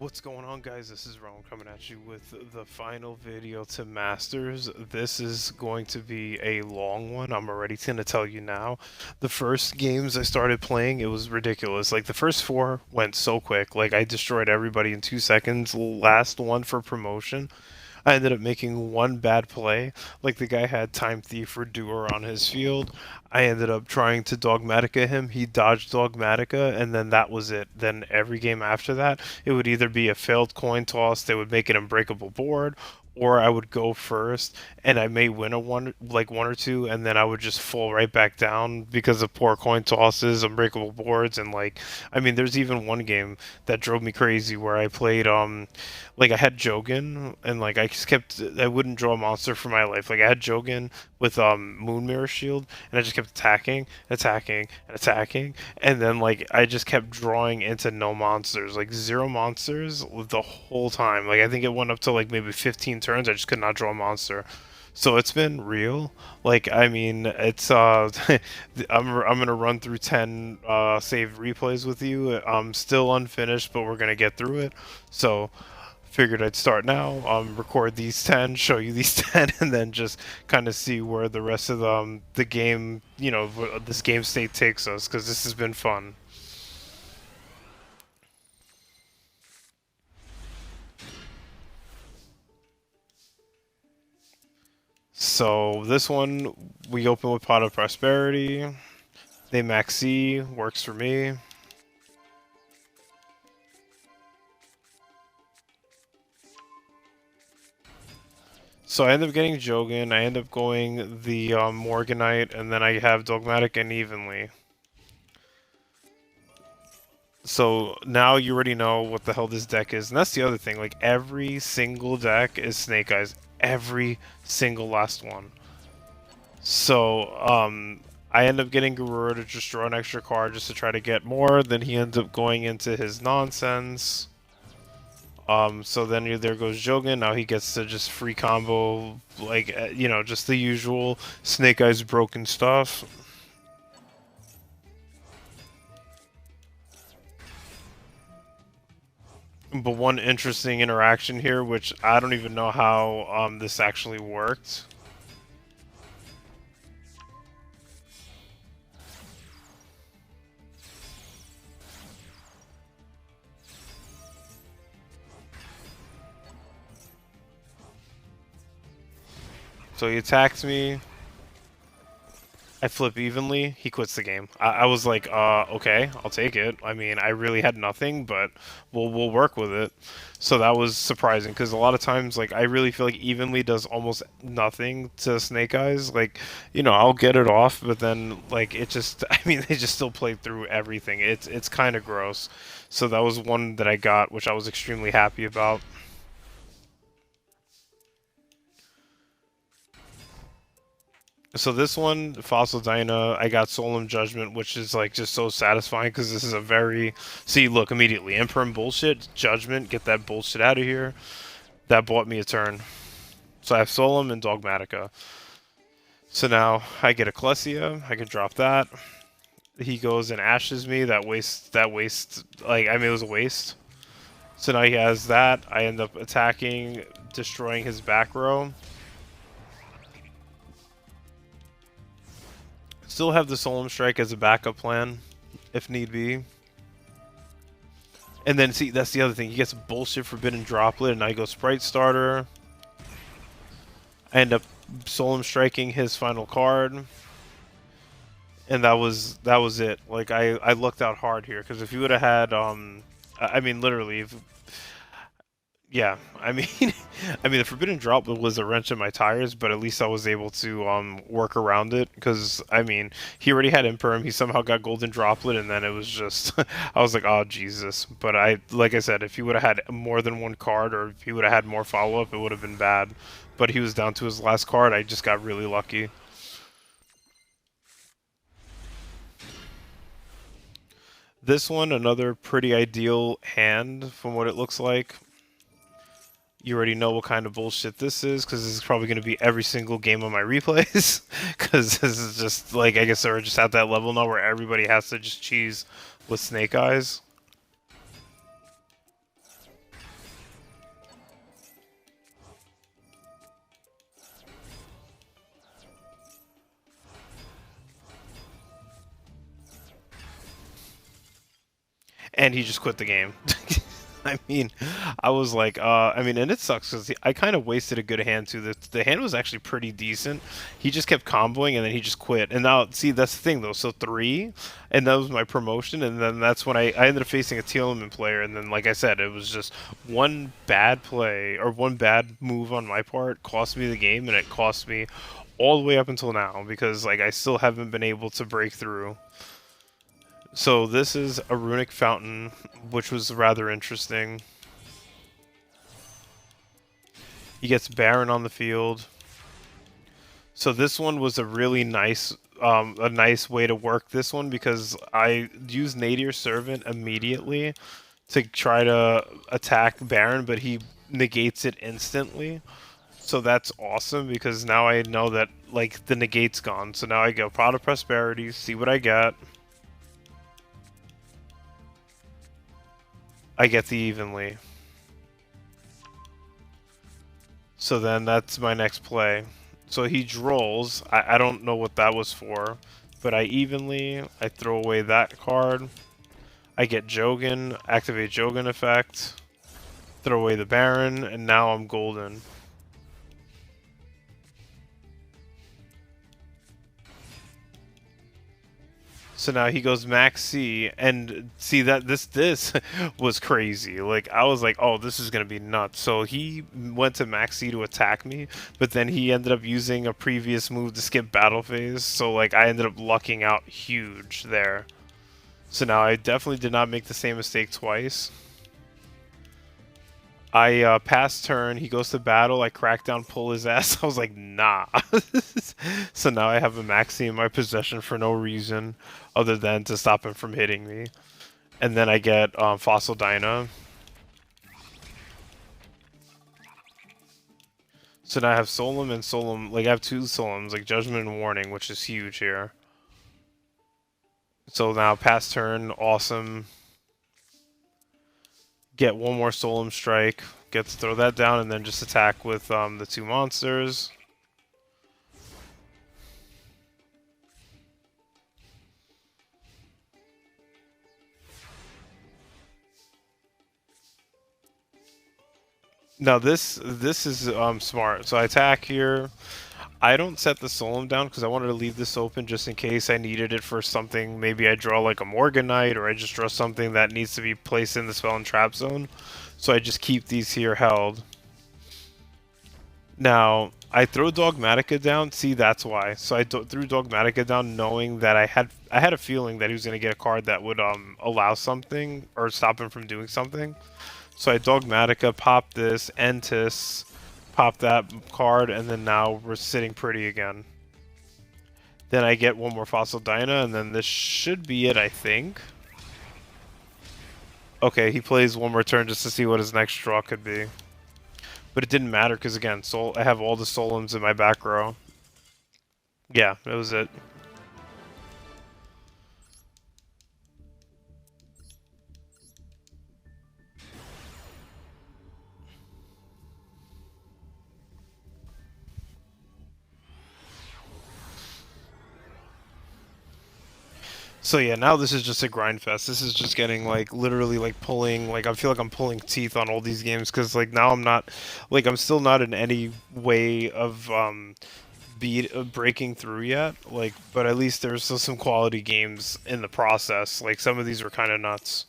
What's going on, guys? This is Ron coming at you with the final video to Masters. This is going to be a long one. I'm already going to tell you now. The first games I started playing, it was ridiculous. Like, the first four went so quick. Like, I destroyed everybody in 2 seconds. Last one for promotion, I ended up making one bad play. Like, the guy had Time Thief or Doer on his field. I ended up trying to Dogmatica him. He dodged Dogmatica, and then that was it. Then every game after that, it would either be a failed coin toss, they would make an unbreakable board, or I would go first and I may win a one or two, and then I would just fall right back down because of poor coin tosses, unbreakable boards, and like, I mean, there's even one game that drove me crazy where I played like I had Jogan, and like I wouldn't draw a monster for my life. Like, I had Jogan with Moon Mirror Shield, and I just kept attacking, and then like I just kept drawing into no monsters, like zero monsters the whole time. Like, I think it went up to like maybe 15 turns. I just could not draw a monster. So it's been real. Like, I mean, it's I'm gonna run through 10 save replays with you. I'm still unfinished, but we're gonna get through it. So figured I'd start now, record these 10, show you these 10, and then just kind of see where the rest of the game, this game state takes us, because this has been fun. So this one, we open with Pot of Prosperity. They max C, works for me. So I end up getting Jogan, I end up going the Morganite, and then I have Dogmatic and Evenly. So now you already know what the hell this deck is, and that's the other thing. Like, every single deck is Snake Eyes, every single last one. So I end up getting Garura to just draw an extra card just to try to get more. Then he ends up going into his nonsense. So then there goes Jogan. Now he gets to just free combo, like, just the usual Snake Eyes broken stuff. But one interesting interaction here, which I don't even know how this actually worked. So he attacks me. I flip evenly. He quits the game. I was like, okay, I'll take it. I mean, I really had nothing, but we'll work with it. So that was surprising, because a lot of times, like, I really feel like evenly does almost nothing to Snake Eyes. Like, I'll get it off, but then like it just, I mean, they just still play through everything. It's kind of gross. So that was one that I got, which I was extremely happy about. So this one, Fossil Dyna, I got Solemn Judgment, which is like just so satisfying, because this is a very... See, look, immediately. Imperm bullshit, Judgment, get that bullshit out of here. That bought me a turn. So I have Solemn and Dogmatica. So now I get Ecclesia, I can drop that. He goes and ashes me, that waste, like, I mean, it was a waste. So now he has that, I end up attacking, destroying his back row. Still have the Solemn Strike as a backup plan, if need be. And then, see, that's the other thing. He gets bullshit Forbidden Droplet, and I go Sprite Starter. I end up Solemn Striking his final card. And that was it. Like, I lucked out hard here, because if you would have had, I mean, literally, if, yeah, I mean, I mean, the Forbidden Drop was a wrench in my tires, but at least I was able to work around it, because I mean, he already had Imperm, he somehow got Golden Droplet, and then it was just, I was like, oh Jesus. But like I said, if he would have had more than one card, or if he would have had more follow up, it would have been bad. But he was down to his last card. I just got really lucky. This one, another pretty ideal hand from what it looks like. You already know what kind of bullshit this is, because this is probably going to be every single game of my replays. Because this is just, like, I guess we're just at that level now where everybody has to just cheese with Snake Eyes. and he just quit the game. I mean, I was like, I mean, and it sucks because I kind of wasted a good hand too. The hand was actually pretty decent. He just kept comboing and then he just quit. And now, see, that's the thing though. So three, and that was my promotion. And then that's when I ended up facing a Teal'c player. And then, like I said, it was just one bad play or one bad move on my part cost me the game, and it cost me all the way up until now because like I still haven't been able to break through. So this is a runic fountain, which was rather interesting. He gets Baron on the field. So this one was a really nice way to work this one because I used Nadir Servant immediately to try to attack Baron, but he negates it instantly. So that's awesome because now I know that like the negate's gone. So now I go Pot of Prosperity, see what I get. I get the evenly. So then that's my next play. So he drolls. I don't know what that was for, but I throw away that card. I get Jogan, activate Jogan effect, throw away the Baron, and now I'm golden. So now he goes Max C, and see that this was crazy. Like I was like, oh, this is gonna be nuts. So he went to Max C to attack me, but then he ended up using a previous move to skip battle phase. So like I ended up lucking out huge there. So now I definitely did not make the same mistake twice. I pass turn, he goes to battle, I crack down, pull his ass. I was like, nah. So now I have a Maxi in my possession for no reason other than to stop him from hitting me. And then I get Fossil Dyna. So now I have Solemn and Solemn, like I have two Solemns, like Judgment and Warning, which is huge here. So now pass turn, awesome. Get one more Solemn Strike, get to throw that down, and then just attack with the two monsters. Now this is smart. So I attack here. I don't set the Solemn down because I wanted to leave this open just in case I needed it for something. Maybe I draw like a Morganite, or I just draw something that needs to be placed in the spell and trap zone. So I just keep these here held. Now I throw Dogmatica down. See, that's why. So I threw Dogmatica down knowing that I had a feeling that he was going to get a card that would allow something or stop him from doing something. So I Dogmatica, pop this, Entis, pop that card, and then now we're sitting pretty again. Then I get one more Fossil Dyna, and then this should be it, I think. Okay, he plays one more turn just to see what his next draw could be. But it didn't matter, because again, I have all the Solemns in my back row. Yeah, that was it. So yeah, now this is just a grind fest. This is just getting like literally like pulling, like I feel like I'm pulling teeth on all these games because like now I'm not, like I'm still not in any way of breaking through yet. Like, but at least there's still some quality games in the process. Like some of these were kind of nuts.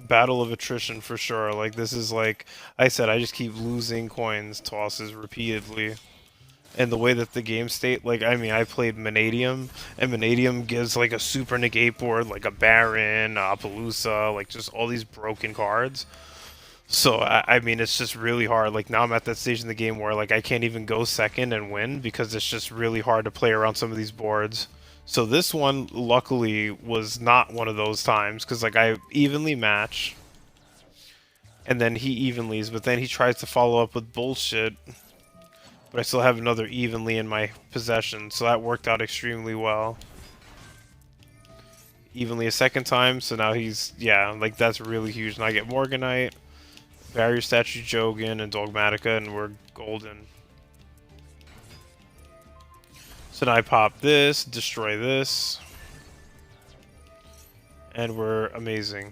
Battle of attrition for sure. Like this is like I said, I just keep losing coins tosses repeatedly. And the way that the game state, like, I mean, I played Manadium, and Manadium gives, like, a super negate board, like a Baron, Appaloosa, like, just all these broken cards. So, I mean, it's just really hard. Like, now I'm at that stage in the game where, like, I can't even go second and win because it's just really hard to play around some of these boards. So this one, luckily, was not one of those times because, like, I evenly match, and then he evenlies, but then he tries to follow up with bullshit, but I still have another evenly in my possession, so that worked out extremely well. Evenly a second time, so now he's, yeah, like that's really huge. And I get Morganite, Barrier Statue Jogan, and Dogmatica, and we're golden. So now I pop this, destroy this, and we're amazing.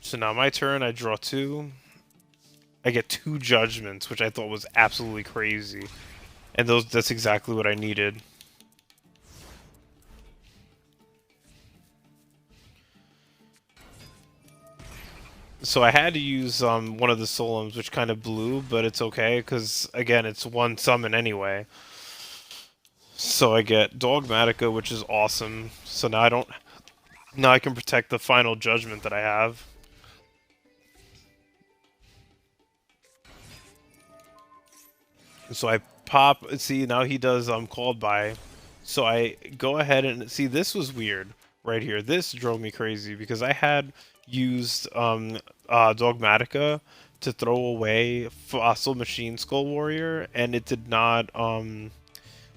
So now my turn, I draw 2. I get 2 judgments, which I thought was absolutely crazy. And that's exactly what I needed. So I had to use one of the Solums, which kind of blew, but it's okay, because, again, it's one summon anyway. So I get Dogmatica, which is awesome. So now now I can protect the final judgment that I have. So I pop, see, now he does Called By. So I go ahead and, see, this was weird right here. This drove me crazy, because I had used Dogmatica to throw away Fossil Machine Skull Warrior, and it did not,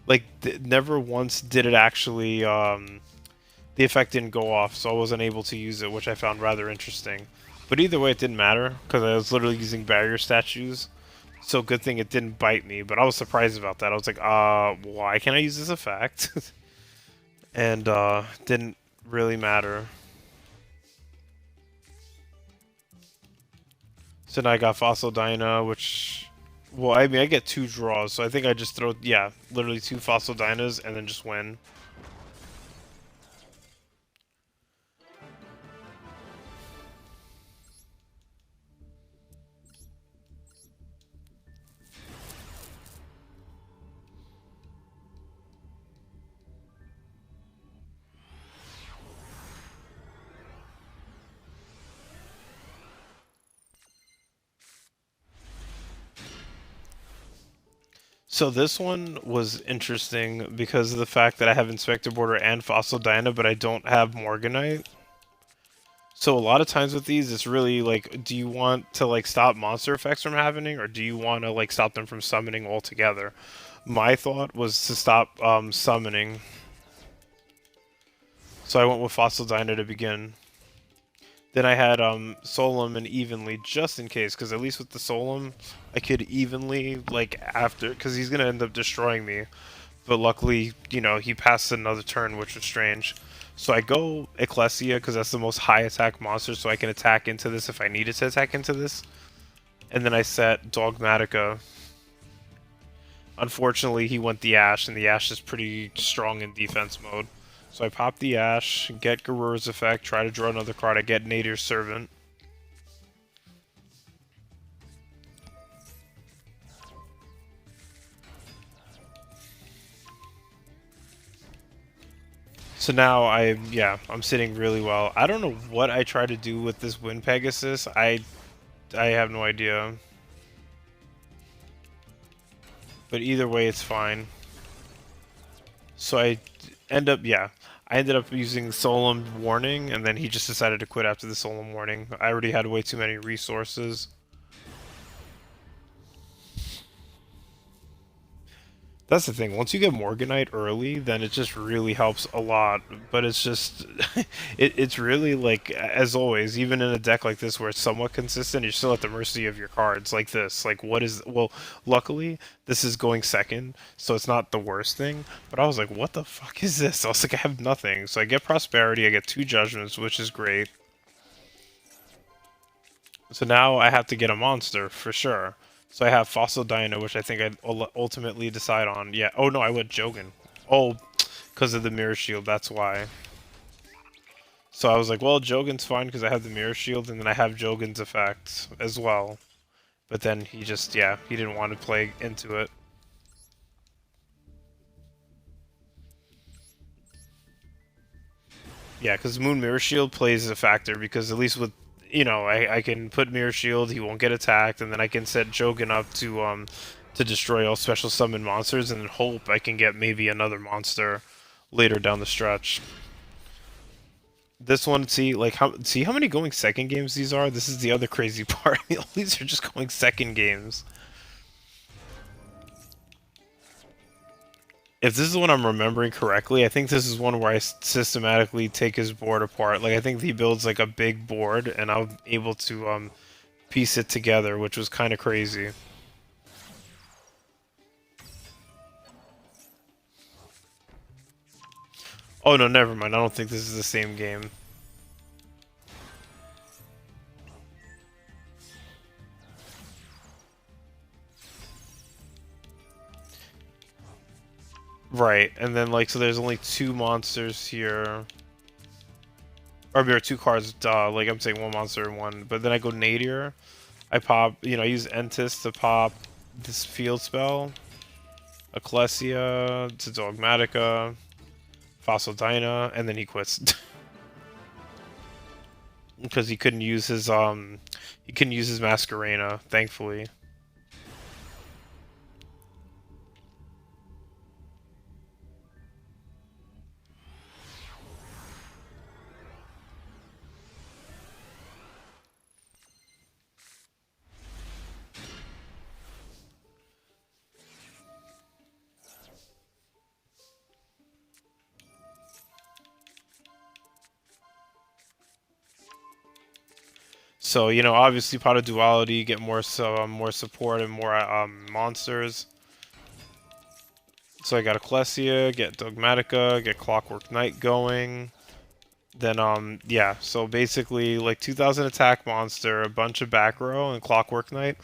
like, never once did it actually, the effect didn't go off, so I wasn't able to use it, which I found rather interesting. But either way, it didn't matter, because I was literally using barrier statues. So good thing it didn't bite me, but I was surprised about that. I was like, why can't I use this effect? And, didn't really matter. So now I got Fossil Dyna, which... Well, I mean, I get 2 draws, so I think I just throw, yeah, literally 2 Fossil Dynas and then just win. So this one was interesting because of the fact that I have Inspector Border and Fossil Dyna, but I don't have Morganite. So a lot of times with these, it's really like, do you want to like stop monster effects from happening, or do you want to like stop them from summoning altogether? My thought was to stop summoning. So I went with Fossil Dyna to begin. Then I had Solum and Evenly just in case, because at least with the Solum, I could evenly, like, after, because he's going to end up destroying me. But luckily, you know, he passed another turn, which was strange. So I go Ecclesia, because that's the most high attack monster, so I can attack into this if I needed to attack into this. And then I set Dogmatica. Unfortunately, he went the Ash, and the Ash is pretty strong in defense mode. So I pop the Ash, get Garur's effect, try to draw another card. I get Nadir's Servant. So now I'm sitting really well. I don't know what I try to do with this Wind Pegasus. I have no idea. But either way, it's fine. So I ended up using Solemn Warning, and then he just decided to quit after the Solemn Warning. I already had way too many resources. That's the thing. Once you get Morganite early, then it just really helps a lot. But it's just, it's really like, as always, even in a deck like this where it's somewhat consistent, you're still at the mercy of your cards like this. Like, well, luckily, this is going second, so it's not the worst thing. But I was like, what the fuck is this? I was like, I have nothing. So I get Prosperity, I get 2 Judgments, which is great. So now I have to get a monster, for sure. So I have Fossil Dyna, which I think I'd ultimately decide on. Yeah. Oh, no, I went Jogan. Oh, because of the Mirror Shield, that's why. So I was like, well, Jogan's fine because I have the Mirror Shield, and then I have Jogan's effect as well. But then he just, yeah, he didn't want to play into it. Yeah, because Moon Mirror Shield plays a factor, because at least with, you know, I can put Mirror Shield, he won't get attacked, and then I can set Jogan up to destroy all special summon monsters, and then hope I can get maybe another monster later down the stretch. This one, see how many going second games these are? This is the other crazy part. All these are just going second games. If this is what I'm remembering correctly, I think this is one where I systematically take his board apart. Like, I think he builds like a big board, and I'm able to piece it together, which was kind of crazy. Oh no, never mind. I don't think this is the same game. Right, and then like so there's only two monsters here. Or there are two cards, duh, like I'm saying one monster and one. But then I go Nadir. I pop, I use Entis to pop this field spell. Ecclesia to Dogmatica. Fossil Dyna, and then he quits. Because he couldn't use his Masquerena, thankfully. So, obviously Pot of Duality, get more support and more monsters. So I got Ecclesia, get Dogmatica, get Clockwork Knight going. Then yeah, so basically like 2000 attack monster, a bunch of back row and Clockwork Knight.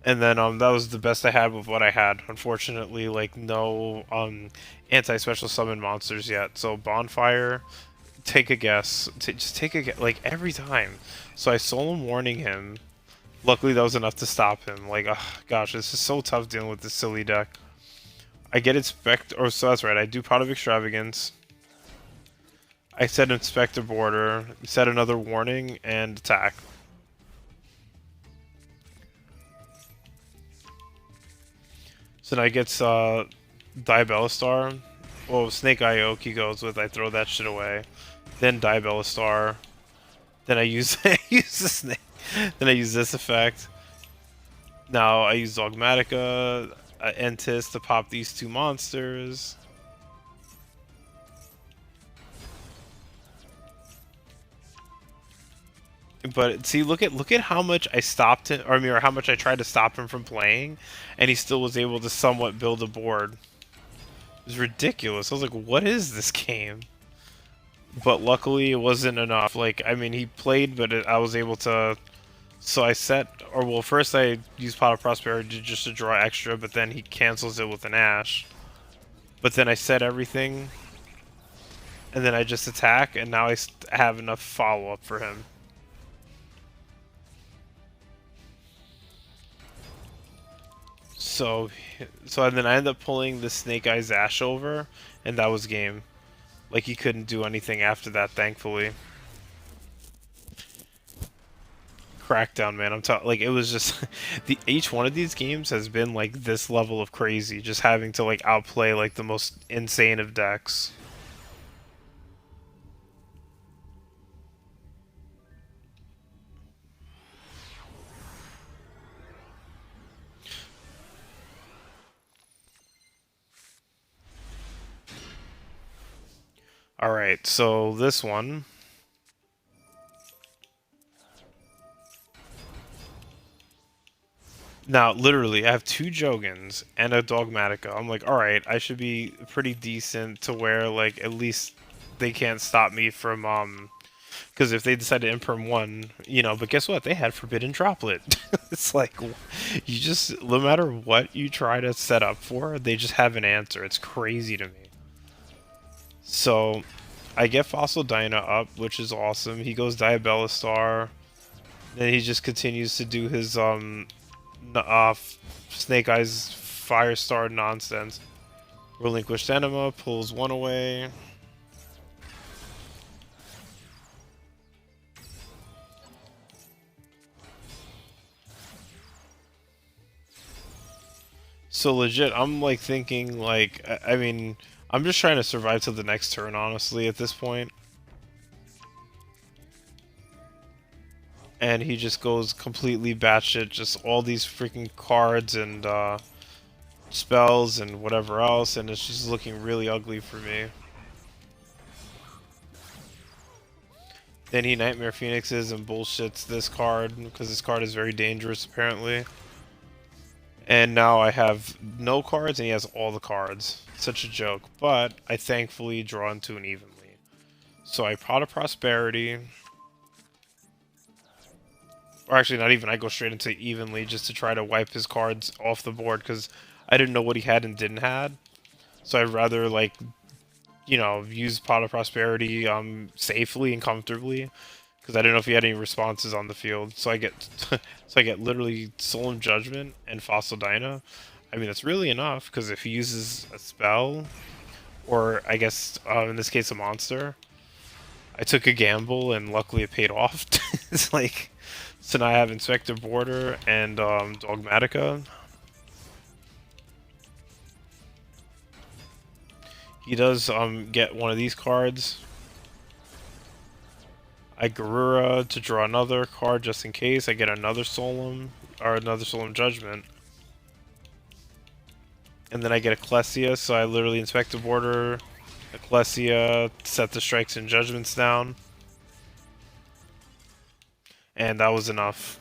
And then that was the best I had with what I had. Unfortunately, like no anti-special summon monsters yet. So Bonfire, take a guess. Just take a guess, like every time. So I Solemn Warning him. Luckily, that was enough to stop him. Like, oh, gosh, this is so tough dealing with this silly deck. I get Inspect, or so that's right. I do Pot of Extravagance. I set Inspector Border, set another Warning, and attack. So now he gets Diabelistar. Well, Snake Eye Oak he goes with. I throw that shit away. Then Diabelistar. Then I use I use the snake. Then I use this effect. Now I use Dogmatica, Entis to pop these two monsters. But see, look at how much I stopped him, or how much I tried to stop him from playing, and he still was able to somewhat build a board. It was ridiculous. I was like, what is this game? But luckily, it wasn't enough. Like, I mean, he played, but I was able to. So I set, or well, first I used Pot of Prosperity just to draw extra, but then he cancels it with an Ash. But then I set everything, and then I just attack, and now I have enough follow-up for him. So, so then I ended up pulling the Snake Eyes Ash over, and that was game. Like, he couldn't do anything after that, thankfully. Crackdown, man. I'm talking like it was just each one of these games has been like this level of crazy, just having to like outplay like the most insane of decks. All right, so this one. Now, literally, I have two Jogans and a Dogmatica. I'm like, all right, I should be pretty decent to where like at least they can't stop me from because if they decide to imperm one, but guess what? They had Forbidden Droplet. It's like you just no matter what you try to set up for, they just have an answer. It's crazy to me. So I get Fossil Dyna up, which is awesome. He goes Diabelistar. Then he just continues to do his Snake Eyes Firestar nonsense. Relinquished Enema pulls one away. So legit, I'm like thinking like I mean I'm just trying to survive till the next turn, honestly, at this point. And he just goes completely batshit, just all these freaking cards and spells and whatever else, and it's just looking really ugly for me. Then he Nightmare Phoenixes and bullshits this card because this card is very dangerous apparently. And now I have no cards and he has all the cards. Such a joke. But I thankfully draw into an evenly. So I Pot of Prosperity. Or actually not even, I go straight into evenly just to try to wipe his cards off the board because I didn't know what he had and didn't had. So I'd rather like, use Pot of Prosperity safely and comfortably because I didn't know if he had any responses on the field. So I get so I get literally Solemn Judgment and Fossil Dyna. I mean that's really enough because if he uses a spell or I guess in this case a monster, I took a gamble and luckily it paid off. It's like so now I have Inspector Border and Dogmatica. He does get one of these cards. I Garura to draw another card just in case. I get another Solemn or another Solemn Judgment. And then I get Ecclesia, so I literally Inspect the Border, Ecclesia, set the strikes and judgments down. And that was enough.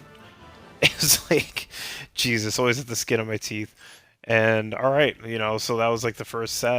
It was like, Jesus, always at the skin of my teeth. And alright, so that was like the first set.